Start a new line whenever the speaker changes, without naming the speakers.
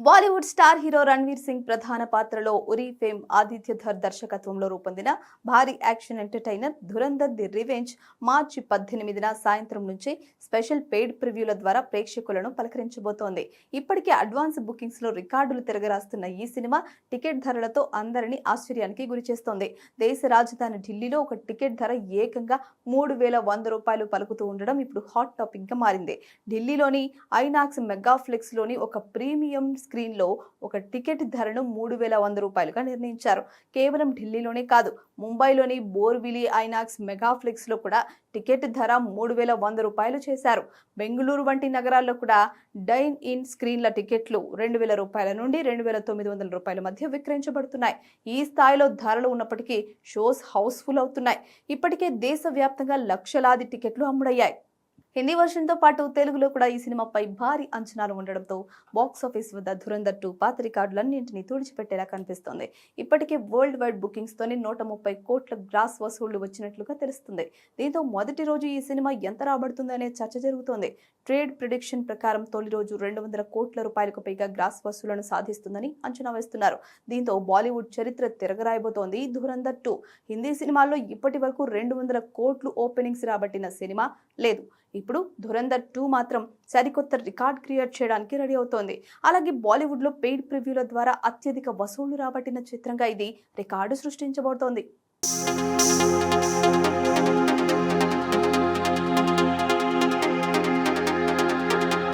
Bollywood star hero Ranveer Singh ప్రధాన పాత్రలో Uri fame Aditya Dhar దర్శకత్వంలో రూపొందిన భారీ action entertainer Dhurandhar the revenge మార్చి 18న సాయంత్రం నుంచి స్పెషల్ పెయిడ్ ప్రివ్యూల ద్వారా ప్రేక్షకులను పలకరించబోతోంది. ఇప్పటికే అడ్వాన్స్ బుకింగ్స్ లో రికార్డులు తిరగరాస్తున్న ఈ సినిమా టికెట్ ధరలతో అందరినీ ఆశ్చర్యానికి గురిచేస్తోంది. దేశ రాజధాని ఢిల్లీలో ఒక టికెట్ ధర ఏకంగా 3,100 రూపాయలు పలుకుతూ ఉండడం ఇప్పుడు హాట్ టాపిక్ గా మారింది. ఢిల్లీలోని ఐనాక్స్ మెగాఫ్లెక్స్ లోని ఒక ప్రీమియం స్క్రీన్ లో ఒక టికెట్ ధరను 3,100 రూపాయలుగా నిర్ణయించారు. కేవలం ఢిల్లీలోనే కాదు, ముంబైలోని బోర్విలీ ఐనాక్స్ మెగాఫ్లెక్స్ లో కూడా టికెట్ ధర 3,100 రూపాయలు చేశారు. బెంగళూరు వంటి నగరాల్లో కూడా డైన్ ఇన్ స్క్రీన్ల టికెట్లు 2,000 రూపాయల నుండి 2,900 రూపాయల మధ్య విక్రయించబడుతున్నాయి. ఈ స్థాయిలో ధరలు ఉన్నప్పటికీ షోస్ హౌస్ఫుల్ అవుతున్నాయి. ఇప్పటికే దేశవ్యాప్తంగా లక్షలాది టికెట్లు అమ్ముడయ్యాయి. హిందీ వర్షన్తో పాటు తెలుగులో కూడా ఈ సినిమాపై భారీ అంచనాలు ఉండడంతో బాక్సాఫీస్ వద్ద ధురంధర్ 2 పాత రికార్డులన్నింటినీ తుడిచిపెట్టేలా కనిపిస్తోంది. ఇప్పటికే వరల్డ్ వైడ్ బుకింగ్స్ తోని 130 కోట్ల గ్రాస్ వసూళ్లు వచ్చినట్లుగా తెలుస్తుంది. దీంతో మొదటి రోజు ఈ సినిమా ఎంత రాబడుతుందనే చర్చ జరుగుతోంది. ట్రేడ్ ప్రిడిక్షన్ ప్రకారం తొలి రోజు 200 కోట్ల రూపాయలకు పైగా గ్రాస్ వసూళ్లను సాధిస్తుందని అంచనా వేస్తున్నారు. దీంతో బాలీవుడ్ చరిత్ర తిరగరాయబోతోంది ధురంధర్ 2. హిందీ సినిమాల్లో ఇప్పటి వరకు 200 కోట్లు ఓపెనింగ్స్ రాబట్టిన సినిమా లేదు. ఇప్పుడు ధురంధర్ 2 మాత్రం సరికొత్త రికార్డ్ క్రియేట్ చేయడానికి రెడీ అవుతోంది. అలాగే బాలీవుడ్ లో పెయిడ్ ప్రివ్యూల ద్వారా అత్యధిక వసూళ్లు రాబట్టిన చిత్రంగా ఇది రికార్డు సృష్టించబోతోంది.